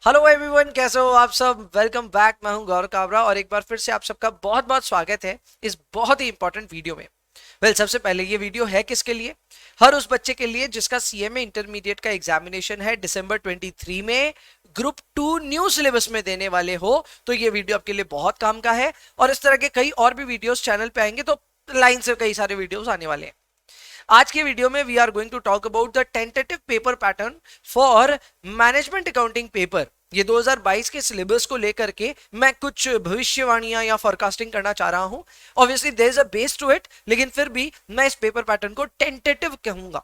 Hello everyone, कैसे हो आप सब। Welcome back. मैं हूं गौरव काबरा और एक बार फिर से आप सबका बहुत बहुत स्वागत है इस बहुत ही इंपॉर्टेंट वीडियो में। सबसे पहले ये वीडियो है किसके लिए? हर उस बच्चे के लिए जिसका सीएमए इंटरमीडिएट का एग्जामिनेशन है दिसंबर 23 में, ग्रुप 2 न्यू सिलेबस में देने वाले हो, तो ये वीडियो आपके लिए बहुत काम का है। और इस तरह के कई और भी वीडियोस चैनल पे आएंगे, तो लाइन से कई सारे वीडियोस आने वाले हैं। आज के वीडियो में we are going to talk about the tentative paper pattern for management accounting paper. ये 2022 के सिलेबस को लेकर के मैं कुछ भविष्यवाणियां या फोरकास्टिंग करना चाह रहा हूं। Obviously there is a base to it, लेकिन फिर भी मैं इस पेपर पैटर्न को टेंटेटिव कहूंगा।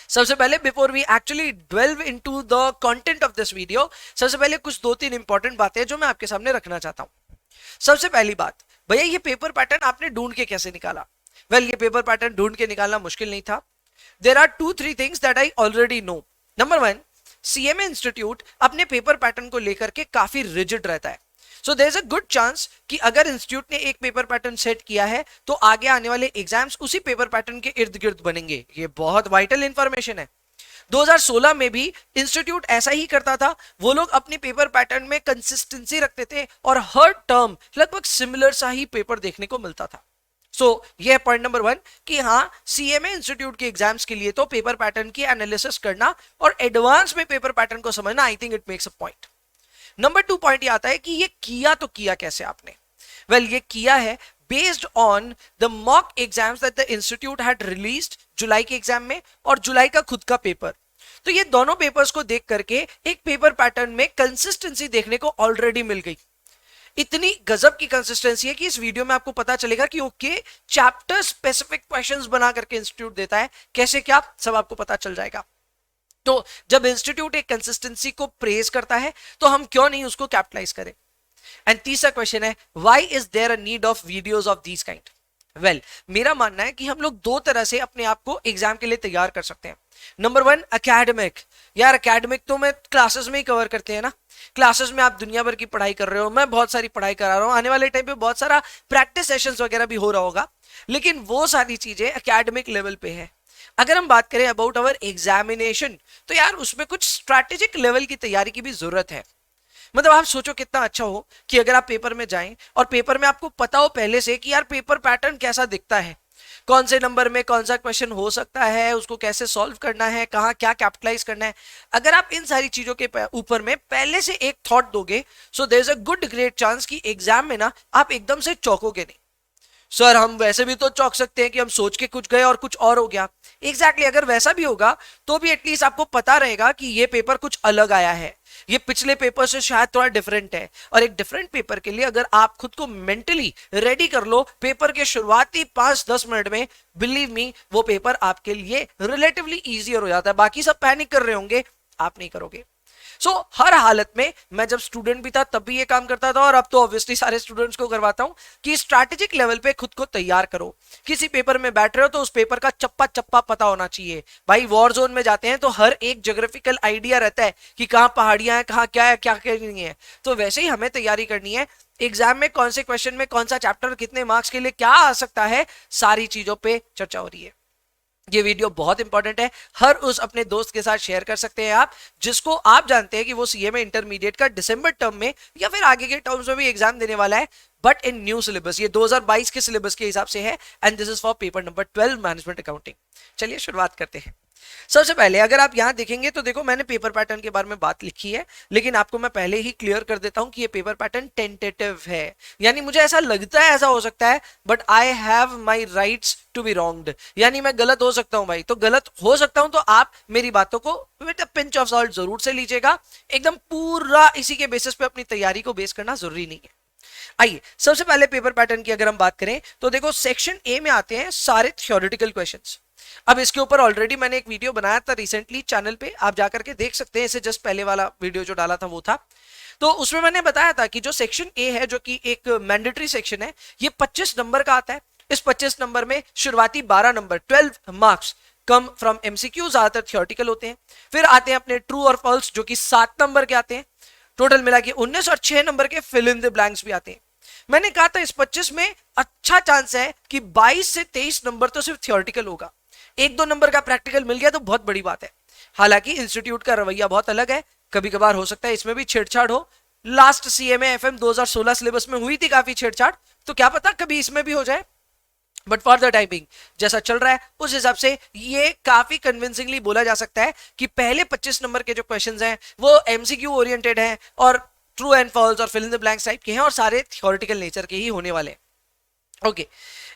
सबसे पहले before we actually delve into the content of this video, सबसे पहले कुछ दो तीन इंपॉर्टेंट बातें जो मैं आपके सामने रखना चाहता हूं। सबसे पहली बात, भैया ये पेपर पैटर्न आपने ढूंढ के कैसे निकाला? ये पेपर पैटर्न ढूंढ के निकालना मुश्किल नहीं था। There are 2-3 things that I already know. Number one, CMA institute अपने पेपर पैटर्न को लेकर के काफी रिजिड रहता है। So there is a good chance कि अगर इंस्टीट्यूट ने एक पेपर पैटर्न सेट किया है तो आगे आने वाले एग्जाम्स उसी पेपर पैटर्न के इर्द गिर्द बनेंगे। ये बहुत वाइटल इंफॉर्मेशन है। 2016 में भी इंस्टीट्यूट ऐसा ही करता था। वो लोग अपने पेपर पैटर्न में कंसिस्टेंसी रखते थे और हर टर्म लगभग सिमिलर सा ही पेपर देखने को मिलता था। ये है पॉइंट नंबर वन कि हाँ, सीएमए इंस्टीट्यूट के एग्जाम्स के लिए तो पेपर पैटर्न की एनालिसिस करना और एडवांस में पेपर पैटर्न को समझना, I think it makes a point. Number 2 point ये आता है कि ये किया तो किया कैसे आपने? ये किया है based on the mock exams that the institute had released जुलाई के एग्जाम में और जुलाई का खुद का पेपर। तो ये दोनों पेपर्स को देख करके एक पेपर पैटर्न में कंसिस्टेंसी देखने को ऑलरेडी मिल गई। इतनी गजब की कंसिस्टेंसी है कि इस वीडियो में आपको पता चलेगा कि ओके, चैप्टर स्पेसिफिक क्वेश्चंस बना करके इंस्टीट्यूट देता है, कैसे क्या सब आपको पता चल जाएगा। तो जब इंस्टीट्यूट एक कंसिस्टेंसी को प्रेज करता है तो हम क्यों नहीं उसको कैपिटलाइज करें। एंड तीसरा क्वेश्चन है, why is there a need of videos of these kind? मेरा मानना है कि हम लोग दो तरह से अपने आप को एग्जाम के लिए तैयार कर सकते हैं। Number one, academic. यार एकेडमिक तो मैं क्लासेस में ही कवर करते हैं ना। क्लासेस में आप दुनिया भर की पढ़ाई कर रहे हो, मैं बहुत सारी पढ़ाई करा रहा हूं, आने वाले टाइम पे बहुत सारा प्रैक्टिस सेशंस वगैरह भी हो रहा होगा, लेकिन वो सारी चीजें एकेडमिक लेवल पे है। अगर हम बात करें अबाउट अवर एग्जामिनेशन, तो यार उसमें कुछ स्ट्रैटेजिक लेवल की तैयारी की भी जरूरत है। आप सोचो कितना अच्छा हो कि अगर आप पेपर में जाएं और पेपर में आपको पता हो पहले से कि यार पेपर पैटर्न कैसा दिखता है, कौन से नंबर में कौन सा क्वेश्चन हो सकता है, उसको कैसे सॉल्व करना है, कहाँ क्या कैपिटलाइज करना है। अगर आप इन सारी चीजों के ऊपर में पहले से एक थॉट दोगे, so there is a good great chance कि एग्जाम में ना आप एकदम से चौंकोगे नहीं। सर हम वैसे भी तो चौंक सकते हैं कि हम सोच के कुछ गए और कुछ और हो गया। एग्जैक्टली अगर वैसा भी होगा तो भी एटलीस्ट आपको पता रहेगा कि ये पेपर कुछ अलग आया है, ये पिछले पेपर से शायद थोड़ा डिफरेंट है। और एक डिफरेंट पेपर के लिए अगर आप खुद को मेंटली रेडी कर लो पेपर के शुरुआती 5-10 मिनट में, बिलीव मी वो पेपर आपके लिए रिलेटिवली इजियर हो जाता है। बाकी सब पैनिक कर रहे होंगे, आप नहीं करोगे। हर हालत में मैं जब स्टूडेंट भी था तब भी ये काम करता था और अब तो ऑब्वियसली सारे स्टूडेंट्स को करवाता हूं कि स्ट्रैटेजिक लेवल पे खुद को तैयार करो। किसी पेपर में बैठ रहे हो तो उस पेपर का चप्पा चप्पा पता होना चाहिए। भाई वॉर जोन में जाते हैं तो हर एक ज्योग्राफिकल आइडिया रहता है कि कहां पहाड़ियां हैं, कहां क्या है, क्या नहीं है। तो वैसे ही हमें तैयारी करनी है। एग्जाम में कौन से क्वेश्चन में कौन सा चैप्टर कितने मार्क्स के लिए क्या आ सकता है, सारी चीजों पर चर्चा हो रही है। ये वीडियो बहुत इंपॉर्टेंट है, हर उस अपने दोस्त के साथ शेयर कर सकते हैं आप जिसको आप जानते हैं कि वो सीएमए इंटरमीडिएट का दिसंबर टर्म में या फिर आगे के टर्म्स में भी एग्जाम देने वाला है, बट इन न्यू सिलेबस। ये 2022 के सिलेबस के हिसाब से है and this is for paper number 12 management accounting. चलिए शुरुआत करते हैं। सबसे पहले अगर आप यहां देखेंगे तो देखो मैंने पेपर पैटर्न के बारे में बात लिखी है, लेकिन आपको मैं पहले ही क्लियर कर देता हूं कि ये पेपर पैटर्न टेंटेटिव है। यानी मुझे ऐसा लगता है ऐसा हो सकता है, but I have my rights to be wronged. यानी मैं गलत हो सकता हूं भाई, तो गलत हो सकता हूं तो आप मेरी बातों को with a pinch of salt जरूर से लीजिएगा। एकदम पूरा इसी के बेसिस पे अपनी तैयारी को बेस करना जरूरी नहीं है। आइए सबसे पहले पेपर पैटर्न की अगर हम बात करें तो देखो सेक्शन ए में आते हैं सारे थ्योरेटिकल क्वेश्चंस। अब इसके ऊपर ऑलरेडी मैंने एक वीडियो बनाया था रिसेंटली चैनल पे, आप जाकर के देख सकते हैं। इसे जस्ट पहले वाला वीडियो जो डाला था वो था, तो उसमें मैंने बताया था कि जो सेक्शन ए है जो कि एक मैंडेटरी सेक्शन है, ये 25 नंबर का आता है। इस 25 नंबर में शुरुआती 12 number 12 marks come from MCQ, ज्यादातर थियोरेटिकल होते हैं। फिर आते हैं अपने ट्रू और फॉल्स जो कि 7 नंबर के आते हैं। टोटल मिला के 19 और 6 नंबर के फिल इन द ब्लैंक्स भी आते हैं। मैंने कहा था इस 25 में अच्छा चांस है कि 22 से 23 नंबर तो सिर्फ थियोरेटिकल होगा, 1-2 नंबर का प्रैक्टिकल मिल गया तो बहुत बड़ी बात है। हालांकि इंस्टीट्यूट का रवैया बहुत अलग है, कभी कभार हो सकता है इसमें भी छेड़छाड़ हो। लास्ट सीएमए एफएम 2016 सिलेबस में हुई थी काफी छेड़छाड़, तो क्या पता कभी इसमें भी हो जाए। बट फॉर द टाइमिंग जैसा चल रहा है उस हिसाब से ये काफी कन्विंसिंगली बोला जा सकता है कि पहले 25 नंबर के जो क्वेश्चंस हैं वो एमसीक्यू ओरिएंटेड हैं और ट्रू एंड फॉल्स और fill in the blanks type के हैं और सारे थ्योरेटिकल नेचर के ही होने वाले हैं। ओके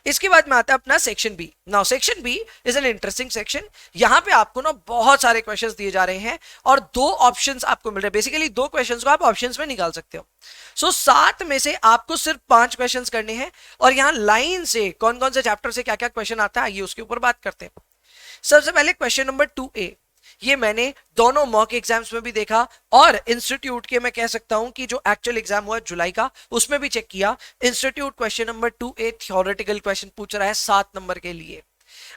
इसके बाद में आता है अपना section B. Now section B is an interesting section. यहां पे आपको ना बहुत सारे क्वेश्चंस दिए जा रहे हैं और दो ऑप्शंस आपको मिल रहे हैं। बेसिकली दो क्वेश्चंस को आप ऑप्शंस में निकाल सकते हो। सो 7 में से आपको सिर्फ 5 क्वेश्चंस करने हैं और यहां लाइन से कौन कौन से चैप्टर से क्या क्या क्वेश्चन आता है ये उसके ऊपर बात करते हैं। सबसे पहले क्वेश्चन नंबर 2A, ये मैंने दोनों मॉक एग्जाम्स में भी देखा और इंस्टीट्यूट के मैं कह सकता हूं कि जो एक्चुअल एग्जाम हुआ जुलाई का उसमें भी चेक किया। Institute question number 2A theoretical question पूछ रहा है 7 नंबर के लिए।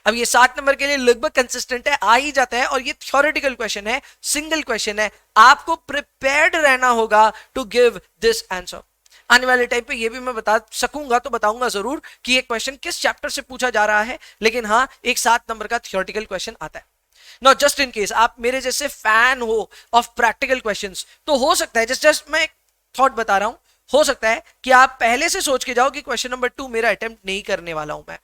अब ये 7 नंबर के लिए लगभग कंसिस्टेंट है, आ ही जाता है और ये थ्योरेटिकल क्वेश्चन है, सिंगल क्वेश्चन है। आपको प्रिपेयर्ड रहना होगा टू गिव दिस आंसर। आने वाले टाइम पे ये भी मैं बता सकूंगा तो बताऊंगा जरूर कि ये क्वेश्चन किस चैप्टर से पूछा जा रहा है, लेकिन हाँ एक 7 नंबर का थ्योरेटिकल क्वेश्चन आता है। नो जस्ट इन केस आप मेरे जैसे फैन हो ऑफ प्रैक्टिकल क्वेश्चंस तो हो सकता है जस्ट मैं थॉट बता रहा हूं, हो सकता है कि आप पहले से सोच के जाओ कि क्वेश्चन नंबर 2 मेरा अटेम्प्ट नहीं करने वाला हूं। मैं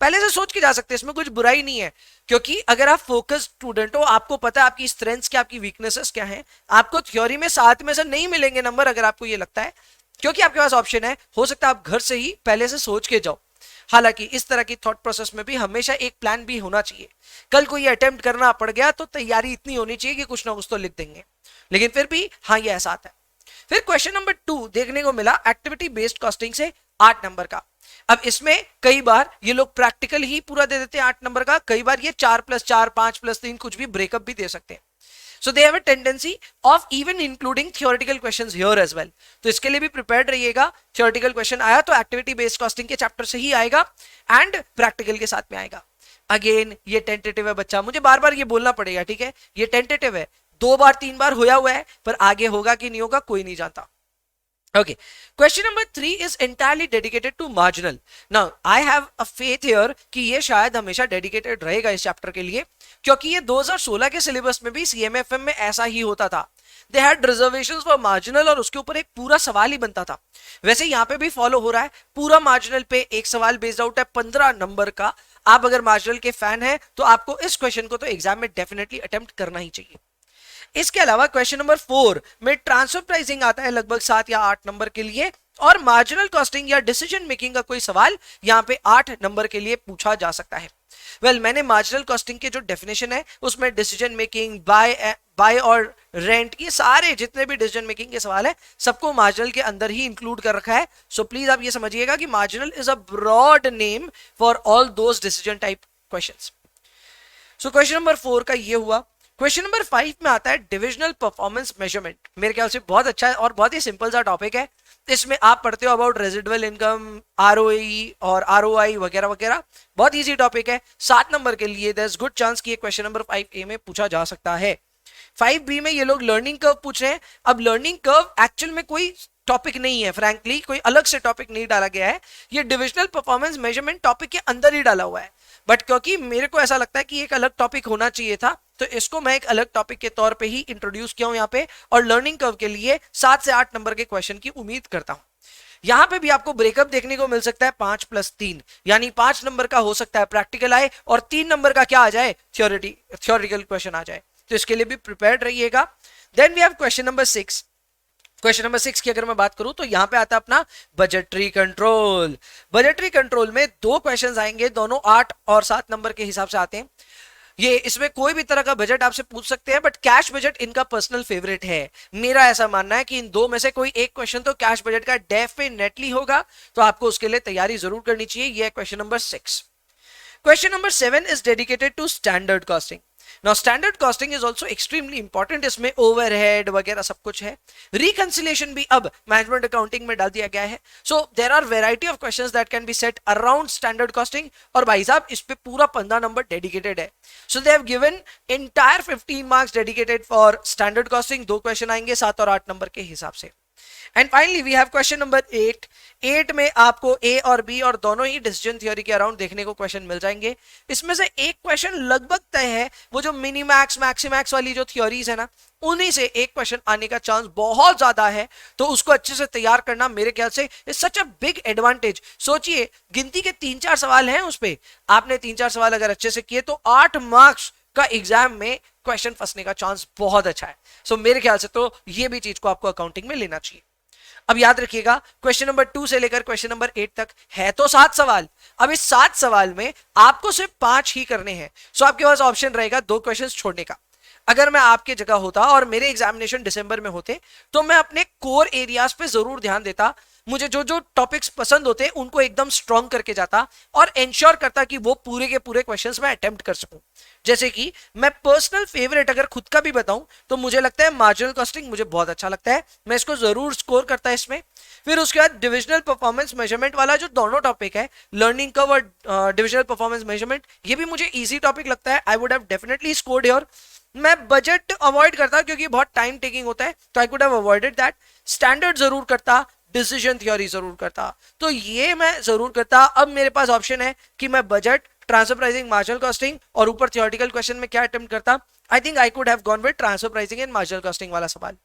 पहले से सोच के जा सकते हैं, इसमें कुछ बुराई नहीं है, क्योंकि अगर आप फोकस स्टूडेंट हो, आपको पता है आपकी स्ट्रेंथ्स क्या, आपकी वीकनेसेस क्या है, आपको थ्योरी में 7 में से नहीं मिलेंगे नंबर अगर आपको ये लगता है, क्योंकि आपके पास ऑप्शन है। हो सकता है आप घर से ही पहले से सोच के जाओ। हालांकि इस तरह की थॉट प्रोसेस में भी हमेशा एक प्लान भी होना चाहिए। कल को ये अटेम्प्ट करना पड़ गया तो तैयारी इतनी होनी चाहिए कि कुछ ना कुछ तो लिख देंगे, लेकिन फिर भी हाँ ये ऐसा आता है। फिर क्वेश्चन नंबर 2 देखने को मिला एक्टिविटी बेस्ड कॉस्टिंग से 8 नंबर का। अब इसमें कई बार ये लोग प्रैक्टिकल ही पूरा दे देते हैं 8 नंबर का, कई बार ये 4+4 5+3 कुछ भी ब्रेकअप भी दे सकते हैं। So they have a tendency of even including theoretical questions here as well. तो इसके लिए भी prepared रहिएगा। theoretical question आया तो activity based costing के चैप्टर से ही आएगा and practical के साथ में आएगा। अगेन ये टेंटेटिव है बच्चा, मुझे बार बार ये बोलना पड़ेगा, ठीक है, ये टेंटेटिव है, 2 बार 3 बार होया हुआ है, पर आगे होगा कि नहीं होगा कोई नहीं जानता। Okay, question number 3 is entirely dedicated to marginal. Now, I have a faith here कि ये शायद हमेशा dedicated रहेगा इस चैप्टर के लिए, क्योंकि ये 2016 के सिलेबस में भी CMFM में ऐसा ही होता था। They had reservations for marginal और उसके ऊपर एक पूरा सवाल ही बनता था। वैसे यहाँ पे भी फॉलो हो रहा है, पूरा मार्जिनल पे एक सवाल बेस्ड आउट है 15 नंबर का। आप अगर मार्जिनल के फैन है तो आपको इस क्वेश्चन को तो एग्जाम में डेफिनेटली अटेम्प्ट करना ही चाहिए। इसके अलावा क्वेश्चन नंबर 4 में ट्रांसफर प्राइसिंग आता है लगभग 7 या 8 नंबर के लिए, और मार्जिनल कॉस्टिंग या डिसीजन मेकिंग का कोई सवाल यहाँ पे 8 नंबर के लिए पूछा जा सकता है। मैंने मार्जिनल कॉस्टिंग के जो डेफिनेशन है उसमें डिसीजन मेकिंग, बाय और रेंट, ये सारे जितने भी डिसीजन मेकिंग के सवाल है सबको मार्जिनल के अंदर ही इंक्लूड कर रखा है। सो प्लीज आप ये समझिएगा कि marginal is a broad name for all those decision type questions. So question number 4 का ये हुआ। क्वेश्चन नंबर 5 में आता है डिविजनल परफॉर्मेंस मेजरमेंट। मेरे ख्याल से बहुत अच्छा है और बहुत ही सिंपल सा टॉपिक है। इसमें आप पढ़ते हो अबाउट रेजिडुअल इनकम, आरओई और आरओआई वगैरह वगैरह, बहुत इजी टॉपिक है। 7 नंबर के लिए देयर इज गुड चांस कि ये क्वेश्चन नंबर 5A में पूछा जा सकता है। 5B में ये लोग लर्निंग कर्व पूछ रहे हैं। अब लर्निंग कर्व एक्चुअल में कोई टॉपिक नहीं है, फ्रैंकली कोई अलग से टॉपिक नहीं डाला गया है, ये डिविजनल परफॉर्मेंस मेजरमेंट टॉपिक के अंदर ही डाला हुआ है। बट क्योंकि मेरे को ऐसा लगता है कि एक अलग टॉपिक होना चाहिए था, तो इसको मैं एक अलग टॉपिक के तौर पे ही इंट्रोड्यूस किया हूं यहाँ पे, और लर्निंग कर्व के लिए 7 से 8 नंबर के क्वेश्चन की उम्मीद करता हूं। यहाँ पे भी आपको ब्रेकअप देखने को मिल सकता है 5+3, यानी 5 नंबर का हो सकता है प्रैक्टिकल आए और 3 नंबर का क्या आ जाए, थ्योरेटिकल क्वेश्चन आ जाए। तो इसके लिए भी प्रिपेयर्ड रहिएगा। Then we have question number 6। Question number 6 की अगर मैं बात करूं तो यहां पे आता है अपना बजटरी कंट्रोल। बजटरी कंट्रोल में 2 क्वेश्चंस आएंगे, दोनों 8 और 7 नंबर के हिसाब से आते हैं। ये इसमें कोई भी तरह का बजट आपसे पूछ सकते हैं, बट कैश बजट इनका पर्सनल फेवरेट है। मेरा ऐसा मानना है कि इन 2 में से कोई एक क्वेश्चन तो कैश बजट का डेफिनेटली होगा, तो आपको उसके लिए तैयारी जरूर करनी चाहिए। ये है question number 6। Question number 7 is dedicated to standard costing. Now standard costing is also extremely important. इसमें ओवरहेड वगैरह सब कुछ है। रिकंसिलिएशन भी अब मैनेजमेंट अकाउंटिंग में डाल दिया गया है। So there are variety of questions that can be set around standard costing, और भाई साहब इस पे पूरा 15 नंबर डेडिकेटेड है। So they have given entire 15 marks dedicated for standard costing. 2 question आएंगे 7 और 8 नंबर के हिसाब से। And finally we have question number 8 में आपको ए और बी और दोनों ही डिसीजन थ्योरी के अराउंड देखने को क्वेश्चन मिल जाएंगे। इसमें से एक क्वेश्चन लगभग तय है, वो जो मिनीमैक्स मैक्सीमैक्स वाली जो थ्योरीज है ना, उन्हीं से एक क्वेश्चन आने का चांस बहुत ज्यादा है। तो उसको अच्छे से तैयार करना मेरे ख्याल से is such a big advantage. सोचिए गिनती के 3-4 सवाल हैं उस पे, आपने 3-4 सवाल अगर अच्छे से किए तो 8 मार्क्स का एग्जाम में क्वेश्चन फंसने का चांस बहुत अच्छा है। सो मेरे ख्याल से तो ये भी चीज को आपको अकाउंटिंग में लेना चाहिए। अब याद रखिएगा क्वेश्चन नंबर 2 से लेकर क्वेश्चन नंबर 8 तक है तो 7 सवाल। अब इस 7 सवाल में आपको सिर्फ 5 ही करने हैं। सो आपके पास ऑप्शन रहेगा 2 क्वेश्चंस छोड़ने का। अगर मैं आपके जगह होता और मेरे एग्जामिनेशन दिसंबर में होते तो मैं अपने कोर एरियाज पे जरूर ध्यान देता। मुझे जो जो टॉपिक्स पसंद होते उनको एकदम स्ट्रॉन्ग करके जाता और इंश्योर करता कि वो पूरे के पूरे क्वेश्चंस मैं अटेम्प्ट कर सकूं। जैसे कि मैं पर्सनल फेवरेट अगर खुद का भी बताऊं तो मुझे लगता है मार्जिनल कॉस्टिंग मुझे बहुत अच्छा लगता है, मैं इसको जरूर स्कोर करता है इसमें। फिर उसके बाद डिविजनल परफॉर्मेंस मेजरमेंट वाला जो दोनों टॉपिक है, लर्निंग कर्व और डिविजनल परफॉर्मेंस मेजरमेंट, ये भी मुझे इजी टॉपिक लगता है। I would have definitely scored here. मैं बजट अवॉइड करता क्योंकि बहुत टाइम टेकिंग होता है, तो I could have avoided that. Standard जरूर करता, डिसीजन थ्योरी जरूर करता, तो ये मैं जरूर करता। अब मेरे पास ऑप्शन है कि मैं budget, transfer pricing, marginal costing और ऊपर थियोरेटिकल क्वेश्चन में क्या अटेम्प्ट करता। I think I could have gone with transfer pricing and marginal costing वाला सवाल।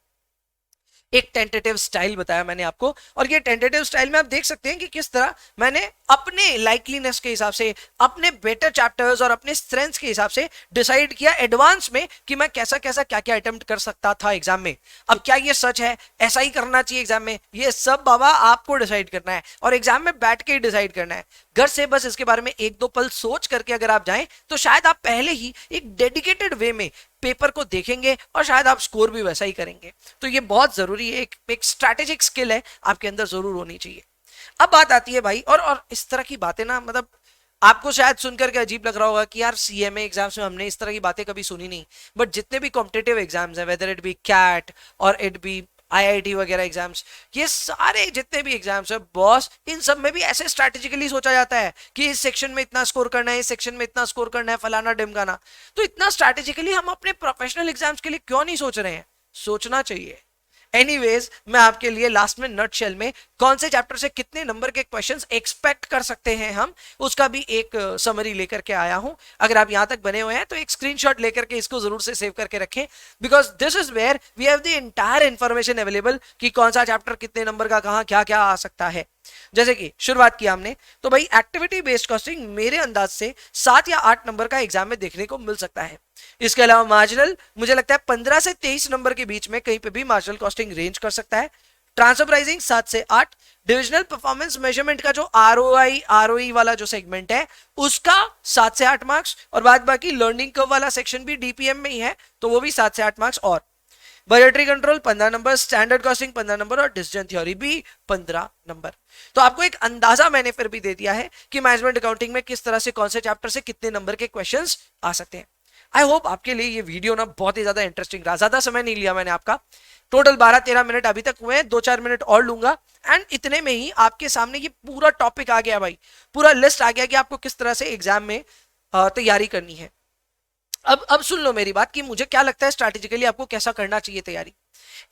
एक टेंटेटिव स्टाइल बताया मैंने आपको, और ये टेंटेटिव स्टाइल में आप देख सकते हैं कि किस तरह मैंने अपने लाइकलीनेस के हिसाब से, अपने बेटर चैप्टर्स और अपने स्ट्रेंथ्स के हिसाब से डिसाइड किया एडवांस में कि मैं कैसा कैसा क्या क्या अटेम्प्ट कर सकता था एग्जाम में। अब क्या ये सच है, ऐसा ही करना चाहिए एग्जाम में, ये सब बाबा आपको डिसाइड करना है और एग्जाम में बैठ के ही डिसाइड करना है। घर से बस इसके बारे में 1-2 पल सोच करके अगर आप जाएं तो शायद आप पहले ही एक डेडिकेटेड वे में पेपर को देखेंगे और शायद आप स्कोर भी वैसा ही करेंगे। तो ये बहुत जरूरी है, एक स्ट्रैटेजिक स्किल है, आपके अंदर जरूर होनी चाहिए। अब बात आती है भाई, और इस तरह की बातें ना, मतलब आपको शायद सुनकर के अजीब लग रहा होगा कि यार सीएमए एग्जाम्स में हमने इस तरह की बातें कभी सुनी नहीं, बट जितने भी कॉम्पिटिटिव एग्जाम्स हैं, वेदर इट बी कैट और इट बी आईआईटी वगैरह एग्जाम्स, ये सारे जितने भी एग्जाम्स है बॉस, इन सब में भी ऐसे स्ट्रैटेजिकली सोचा जाता है कि इस सेक्शन में इतना स्कोर करना है, इस सेक्शन में इतना स्कोर करना है, फलाना ढिमकाना। तो इतना स्ट्रैटेजिकली हम अपने प्रोफेशनल एग्जाम्स के लिए क्यों नहीं सोच रहे हैं? सोचना चाहिए। एनीवेज, मैं आपके लिए लास्ट में नटशेल में कौन से चैप्टर से कितने नंबर के क्वेश्चंस एक्सपेक्ट कर सकते हैं हम, उसका भी एक समरी लेकर के आया हूं। अगर आप यहां तक बने हुए हैं तो एक स्क्रीनशॉट लेकर के इसको जरूर से सेव करके रखें, because this is where we have the entire information available कि कौन सा चैप्टर कितने नंबर का कहां क्या क्या आ सकता है। जैसे कि शुरुआत की हमने, तो भाई एक्टिविटी बेस्ड कॉस्टिंग मेरे अंदाज से 7 या 8 नंबर का एग्जाम में देखने को मिल सकता है। इसके अलावा मार्जिनल मुझे लगता है 15 से 23 नंबर के बीच में कहीं पे भी मार्जिनल कॉस्टिंग रेंज कर सकता है। ट्रांसफर प्राइसिंग 7 से 8, डिविजनल परफॉर्मेंस मेजरमेंट का जो आरओआई आरओई वाला जो सेगमेंट है उसका 7 से 8 मार्क्स, और बाद बाकी लर्निंग कर्व वाला सेक्शन भी डीपीएम में ही है तो वो भी 7 से 8 मार्क्स, और budgetary control 15 number, standard costing 15 number और डिसीजन थ्योरी भी 15 नंबर। तो आपको एक अंदाजा मैंने फिर भी दे दिया है कि मैनेजमेंट अकाउंटिंग में किस तरह से कौन से चैप्टर से कितने नंबर के क्वेश्चंस आ सकते हैं। आई होप आपके लिए ये वीडियो ना बहुत ही ज्यादा इंटरेस्टिंग रहा। ज्यादा समय नहीं लिया मैंने आपका, टोटल 12-13 मिनट अभी तक हुए हैं, 2-4 मिनट और लूंगा एंड इतने में ही आपके सामने ये पूरा टॉपिक आ गया भाई, पूरा लिस्ट आ गया कि आपको किस तरह से एग्जाम में तैयारी करनी है। अब सुन लो मेरी बात कि मुझे क्या लगता है स्ट्रैटेजिकली आपको कैसा करना चाहिए तैयारी।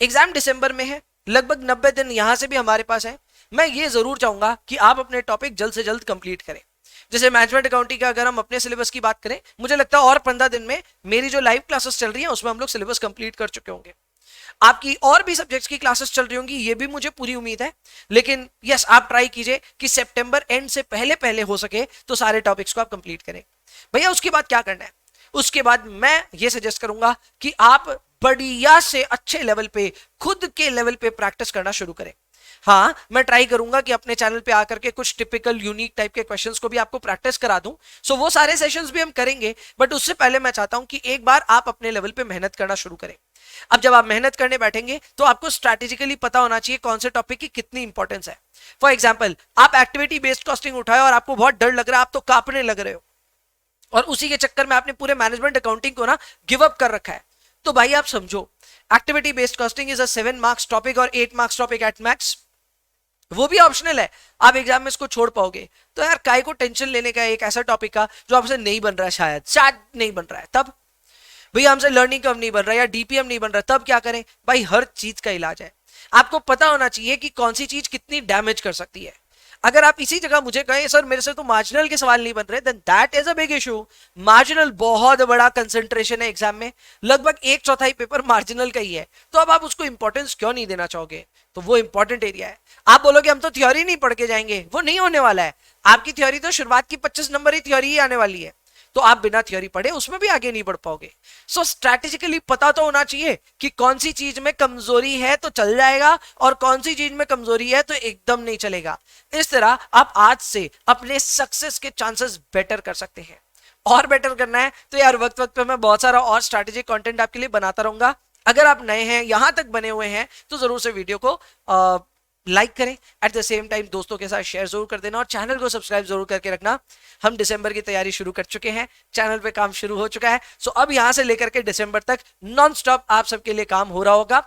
एग्जाम दिसंबर में है, लगभग 90 दिन यहां से भी हमारे पास है। मैं ये जरूर चाहूंगा कि आप अपने टॉपिक जल्द से जल्द कंप्लीट करें। जैसे मैनेजमेंट अकाउंटिंग का अगर हम अपने सिलेबस की बात करें, मुझे लगता है और 15 दिन में मेरी जो लाइव क्लासेस चल रही है उसमें हम लोग सिलेबस कंप्लीट कर चुके होंगे। आपकी और भी सब्जेक्ट्स की क्लासेस चल रही होंगी, ये भी मुझे पूरी उम्मीद है। लेकिन यस, आप ट्राई कीजिए कि सितंबर एंड से पहले पहले हो सके तो सारे टॉपिक्स को आप कंप्लीट करें। भैया उसके बाद क्या करना है? उसके बाद मैं ये सजेस्ट करूंगा कि आप बढ़िया से अच्छे लेवल पे, खुद के लेवल पे प्रैक्टिस करना शुरू करें। हाँ, मैं ट्राई करूंगा कि अपने चैनल पे आकर के कुछ टिपिकल यूनिक टाइप के क्वेश्चंस को भी आपको प्रैक्टिस करा दूं। सो वो सारे सेशंस भी हम करेंगे, बट उससे पहले मैं चाहता हूं कि एक बार आप अपने लेवल पे मेहनत करना शुरू करें। अब जब आप मेहनत करने बैठेंगे तो आपको स्ट्रैटेजिकली पता होना चाहिए कौन से टॉपिक की कितनी इंपॉर्टेंस है। फॉर एग्जाम्पल, आप एक्टिविटी बेस्ड कॉस्टिंग उठाए और आपको बहुत डर लग रहा है, आप तो कांपने लग रहे हो, और उसी के चक्कर में आपने पूरे मैनेजमेंट अकाउंटिंग को ना गिव अप कर रखा है, तो भाई आप समझो activity based costing is a 7 marks topic और 8 मार्क्स टॉपिक एट मैक्स, वो भी ऑप्शनल है। आप एग्जाम में इसको छोड़ पाओगे तो यार काय को टेंशन लेने का एक ऐसा टॉपिक का जो आपसे नहीं बन रहा है, शायद नहीं बन रहा है, तब भैया हमसे लर्निंग कर्व नहीं बन रहा है या डीपीएम नहीं बन रहा है, तब क्या करें? भाई हर चीज का इलाज है। आपको पता होना चाहिए कि कौन सी चीज कितनी डैमेज कर सकती है। अगर आप इसी जगह मुझे कहें सर मेरे से तो मार्जिनल के सवाल नहीं बन रहे, then that is a big issue. Marginal बहुत बड़ा कंसंट्रेशन है एग्जाम में, लगभग 1/4 पेपर मार्जिनल का ही है, तो अब आप उसको इंपॉर्टेंस क्यों नहीं देना चाहोगे? तो वो इंपॉर्टेंट एरिया है। आप बोलोगे हम तो थ्योरी नहीं पढ़ के जाएंगे, वो नहीं होने वाला है। आपकी थ्योरी तो शुरुआत की 25 नंबर ही थ्योरी ही आने वाली है, तो आप बिना थ्योरी पढ़े उसमें भी आगे नहीं बढ़ पाओगे। सो स्ट्रैटेजिकली पता तो होना चाहिए कि कौन सी चीज में कमजोरी है तो चल जाएगा और कौन सी चीज में कमजोरी है तो एकदम नहीं चलेगा। इस तरह आप आज से अपने सक्सेस के चांसेस बेटर कर सकते हैं। और बेटर करना है तो यार वक्त वक्त पे मैं बहुत सारा और स्ट्रैटेजिक कंटेंट आपके लिए बनाता रहूंगा। अगर आप नए हैं, यहां तक बने हुए हैं, तो जरूर से वीडियो को लाइक करें, एट द सेम टाइम दोस्तों के साथ शेयर जरूर कर देना और चैनल को सब्सक्राइब जरूर करके रखना। हम दिसंबर की तैयारी शुरू कर चुके हैं, चैनल पे काम शुरू हो चुका है। सो अब यहां से लेकर के दिसंबर तक नॉन स्टॉप आप सबके लिए काम हो रहा होगा।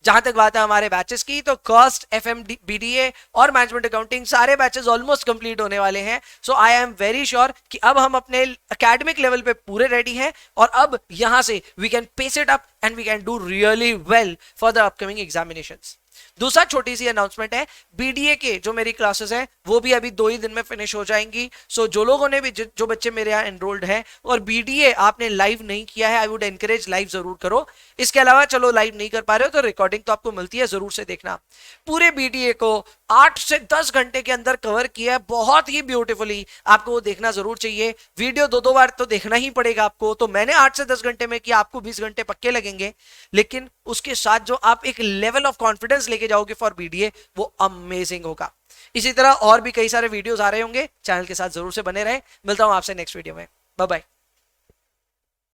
जहां तक बात है हमारे बैचेस की, तो कॉस्ट, एफएम, बीडीए और मैनेजमेंट अकाउंटिंग सारे बैचेस ऑलमोस्ट कंप्लीट होने वाले हैं। सो आई एम वेरी श्योर कि अब हम अपने एकेडमिक लेवल पे पूरे रेडी हैं और अब यहां से we can pace it up and we can do really well for the upcoming examinations. दूसरा छोटी सी अनाउंसमेंट है, बीडीए के जो मेरी क्लासेस हैं वो भी अभी 2 ही दिन में फिनिश हो जाएंगी। सो जो लोगों ने भी जो बच्चे मेरे यहाँ एनरोल्ड हैं और बीडीए आपने लाइव नहीं किया है, आई वुड एनकरेज लाइव जरूर करो। इसके अलावा चलो लाइव नहीं कर पा रहे हो तो रिकॉर्डिंग तो आपको मिलती है, जरूर से देखना। पूरे बीडीए को 8 से 10 घंटे के अंदर कवर किया है बहुत ही ब्यूटीफुली, आपको वो देखना जरूर चाहिए। वीडियो 2-2 बार तो देखना ही पड़ेगा आपको। तो मैंने 8 से 10 घंटे में किया, आपको 20 घंटे पक्के लगेंगे, लेकिन उसके साथ जो आप एक लेवल ऑफ कॉन्फिडेंस लेके जाओगे फॉर बीडीए वो अमेजिंग होगा। इसी तरह और भी कई सारे वीडियोस आ रहे होंगे, चैनल के साथ जरूर से बने रहें। मिलता हूं आपसे नेक्स्ट वीडियो में, बाय बाय।